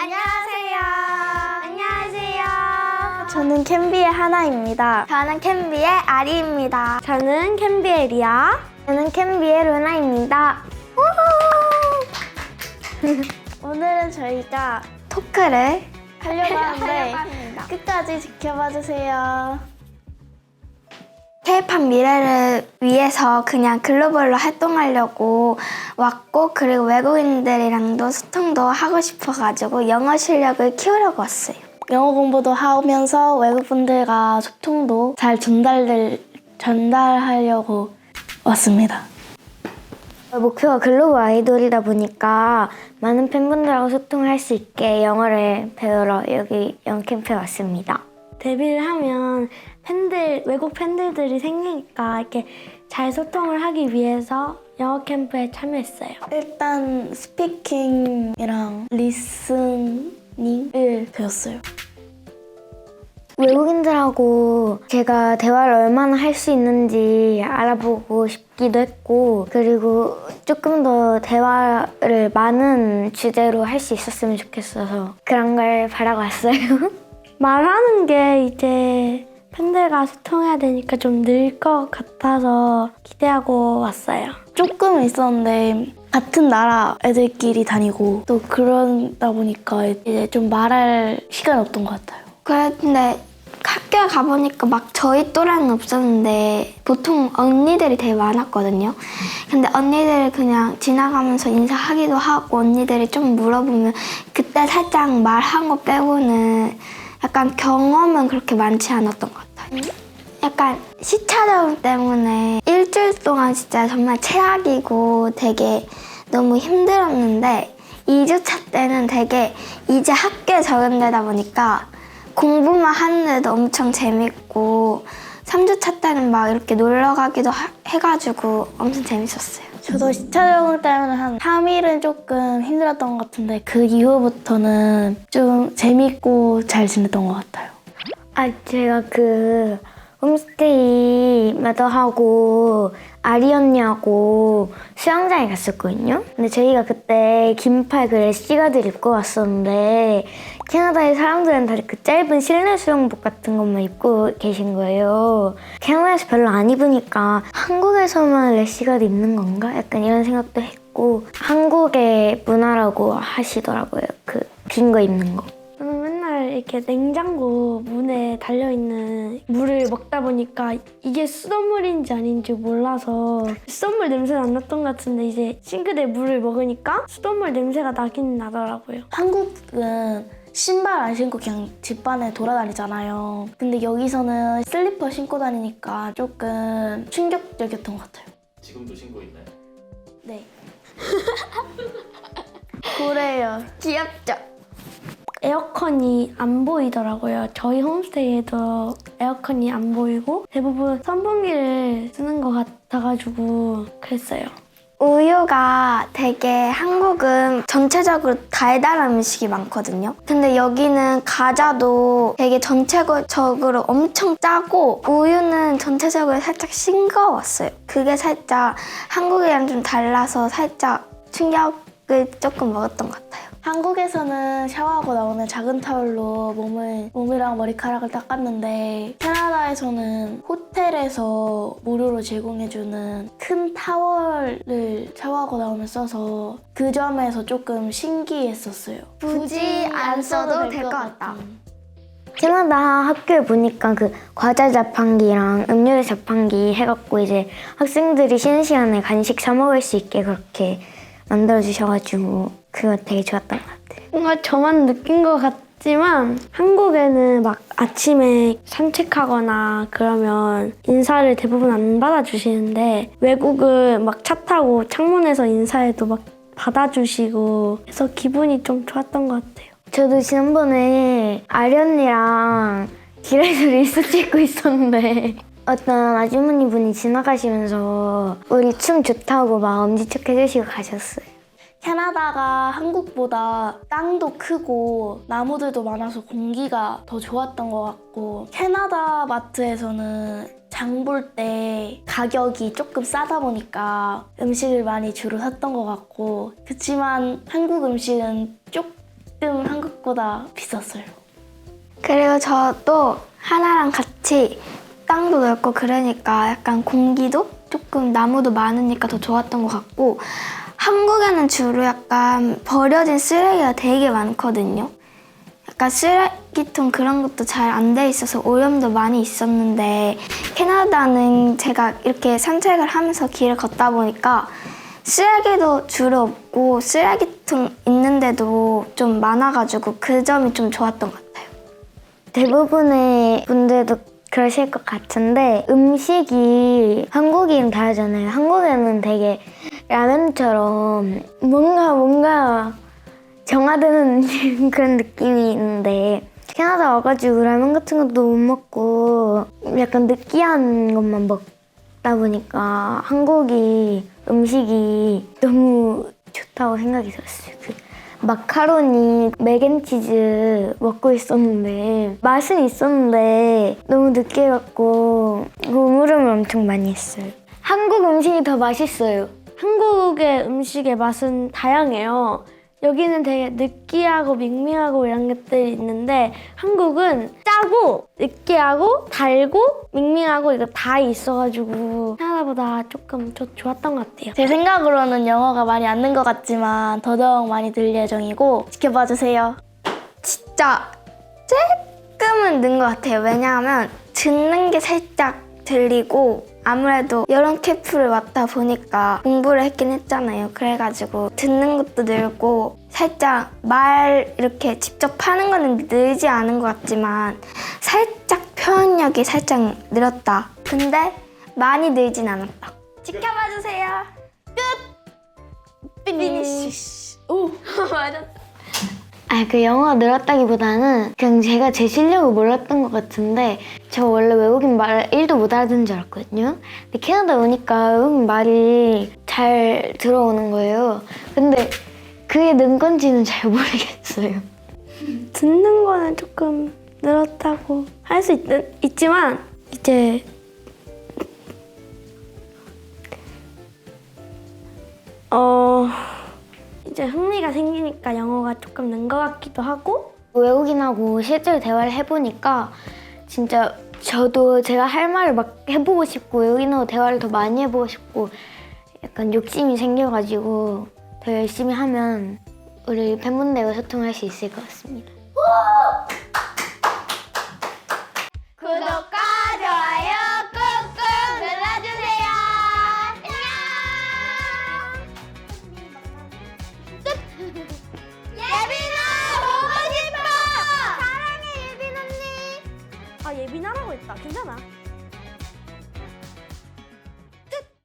안녕하세요. 안녕하세요. 저는 캔비의 하나입니다. 저는 캔비의 아리입니다. 저는 캔비의 리아. 저는 캔비의 루나입니다. 오늘은 저희가 토크를 하려고 하는데 합니다. 끝까지 지켜봐 주세요. K-팝 미래를 위해서 그냥 글로벌로 활동하려고 왔고, 그리고 외국인들이랑도 소통도 하고 싶어가지고 영어 실력을 키우려고 왔어요. 영어 공부도 하면서 외국분들과 소통도 잘 전달하려고 왔습니다. 목표가 글로벌 아이돌이다 보니까 많은 팬분들하고 소통할 수 있게 영어를 배우러 여기 영어 캠프에 왔습니다. 데뷔를 하면 외국 팬들이 생기니까 이렇게 잘 소통을 하기 위해서 영어 캠프에 참여했어요. 일단 스피킹이랑 리스닝을 배웠어요. 외국인들하고 제가 대화를 얼마나 할 수 있는지 알아보고 싶기도 했고, 그리고 조금 더 대화를 많은 주제로 할 수 있었으면 좋겠어서 그런 걸 바라고 왔어요. 말하는 게 이제 팬들과 소통해야 되니까 좀 늘 것 같아서 기대하고 왔어요. 조금 있었는데 같은 나라 애들끼리 다니고 또 그러다 보니까 이제 좀 말할 시간이 없던 것 같아요. 근데 학교에 가보니까 막 저희 또래는 없었는데 보통 언니들이 되게 많았거든요. 근데 언니들 그냥 지나가면서 인사하기도 하고, 언니들이 좀 물어보면 그때 살짝 말한 거 빼고는 약간 경험은 그렇게 많지 않았던 것 같아요. 약간 시차 적응 때문에 일주일 동안 진짜 정말 최악이고 되게 너무 힘들었는데, 2주차 때는 되게 이제 학교에 적응되다 보니까 공부만 하는데도 엄청 재밌고, 3주차 때는 막 이렇게 놀러 가기도 해가지고 엄청 재밌었어요. 저도 시차 적응 때문에 한 3일은 조금 힘들었던 것 같은데 그 이후부터는 좀 재밌고 잘 지냈던 것 같아요. 제가 그 홈스테이 마더하고 아리 언니하고 수영장에 갔었거든요. 근데 저희가 그때 긴팔 그 래시가드를 입고 왔었는데 캐나다의 사람들은 다 그 짧은 실내 수영복 같은 것만 입고 계신 거예요. 캐나다에서 별로 안 입으니까 한국에서만 래시가드 입는 건가? 약간 이런 생각도 했고, 한국의 문화라고 하시더라고요. 그 긴 거 입는 거. 저는 맨날 이렇게 냉장고 문에 달려있는 물을 먹다 보니까 이게 수돗물인지 아닌지 몰라서 수돗물 냄새는 안 났던 것 같은데 이제 싱크대 물을 먹으니까 수돗물 냄새가 나긴 나더라고요. 한국은 신발 안 신고 그냥 집 안에 돌아다니잖아요. 근데 여기서는 슬리퍼 신고 다니니까 조금 충격적이었던 것 같아요. 지금도 신고 있나요? 네. 그래요. 귀엽죠? 에어컨이 안 보이더라고요. 저희 홈스테이에도 에어컨이 안 보이고 대부분 선풍기를 쓰는 것 같아가지고 그랬어요. 우유가 되게, 한국은 전체적으로 달달한 음식이 많거든요. 근데 여기는 과자도 되게 전체적으로 엄청 짜고, 우유는 전체적으로 살짝 싱거웠어요. 그게 살짝 한국이랑 좀 달라서 살짝 충격을 조금 먹었던 것 같아요. 한국에서는 샤워하고 나오면 작은 타월로 몸이랑 머리카락을 닦았는데 캐나다에서는 호텔에서 무료로 제공해주는 큰 타월을 샤워하고 나오면 써서 그 점에서 조금 신기했었어요. 굳이 안 써도 될 것 같다. 캐나다 학교에 보니까 그 과자 자판기랑 음료 자판기 해갖고 이제 학생들이 쉬는 시간에 간식 사 먹을 수 있게 그렇게 만들어주셔가지고 그거 되게 좋았던 것 같아요. 뭔가 저만 느낀 것 같지만 한국에는 막 아침에 산책하거나 그러면 인사를 대부분 안 받아주시는데 외국은 막 차 타고 창문에서 인사해도 막 받아주시고 해서 기분이 좀 좋았던 것 같아요. 저도 지난번에 아리 언니랑 길에서 릴스 찍고 있었는데 어떤 아주머니 분이 지나가시면서 우리 춤 좋다고 막 엄지척 해주시고 가셨어요. 캐나다가 한국보다 땅도 크고 나무들도 많아서 공기가 더 좋았던 것 같고, 캐나다 마트에서는 장 볼 때 가격이 조금 싸다 보니까 음식을 많이 주로 샀던 것 같고, 그치만 한국 음식은 조금 한국 생각보다 비쌌어요. 그리고 저도 하나랑 같이 땅도 넓고 그러니까 약간 공기도 조금 나무도 많으니까 더 좋았던 것 같고, 한국에는 주로 약간 버려진 쓰레기가 되게 많거든요. 약간 쓰레기통 그런 것도 잘 안 돼 있어서 오염도 많이 있었는데, 캐나다는 제가 이렇게 산책을 하면서 길을 걷다 보니까 쓰레기도 주로 없고 쓰레기통 있는데도 좀 많아가지고 그 점이 좀 좋았던 것 같아요. 대부분의 분들도 그러실 것 같은데 음식이 한국이랑 다르잖아요. 한국에는 되게 라면처럼 뭔가 정화되는 그런 느낌이 있는데, 캐나다 와가지고 라면 같은 것도 못 먹고 약간 느끼한 것만 먹다 보니까 한국이 음식이 너무 좋다고 생각이 들었어요. 그 마카로니, 맥앤치즈 먹고 있었는데 맛은 있었는데 너무 느끼해갖고 우물음을 엄청 많이 했어요. 한국 음식이 더 맛있어요. 한국의 음식의 맛은 다양해요. 여기는 되게 느끼하고 밍밍하고 이런 것들이 있는데, 한국은 짜고 느끼하고 달고 밍밍하고 이거 다 있어가지고 캐나다보다 조금 더 좋았던 것 같아요. 제 생각으로는 영어가 많이 안 는 것 같지만 더더욱 많이 늘 예정이고 지켜봐 주세요. 진짜 조금은 는 것 같아요. 왜냐하면 듣는 게 살짝 들리고, 아무래도 여름 캠프를 왔다 보니까 공부를 했긴 했잖아요. 그래가지고 듣는 것도 늘고, 살짝 말 이렇게 직접 하는 거는 늘지 않은 것 같지만 살짝 표현력이 살짝 늘었다. 근데 많이 늘진 않았다. 지켜봐 주세요. 끝! 피니쉬. 오, 맞았다. 그 영어가 늘었다기보다는 그냥 제가 제 실력을 몰랐던 것 같은데, 저 원래 외국인 말을 1도 못 알아듣는 줄 알았거든요. 근데 캐나다 오니까 외국인 말이 잘 들어오는 거예요. 근데 그게 는 건지는 잘 모르겠어요. 듣는 거는 조금 늘었다고 할 수 있지만 이제 이제 흥미가 생기니까 영어가 조금 는 것 같기도 하고. 외국인하고 실제로 대화를 해보니까 진짜 저도 제가 할 말을 막 해보고 싶고 외국인하고 대화를 더 많이 해보고 싶고 약간 욕심이 생겨가지고 더 열심히 하면 우리 팬분들과 소통할 수 있을 것 같습니다. 구독과 좋아요 꾹꾹 눌러주세요. 안녕. 예빈아 보고 싶어. 사랑해 예빈 언니. 아, 예빈하라고 했다. 괜찮아.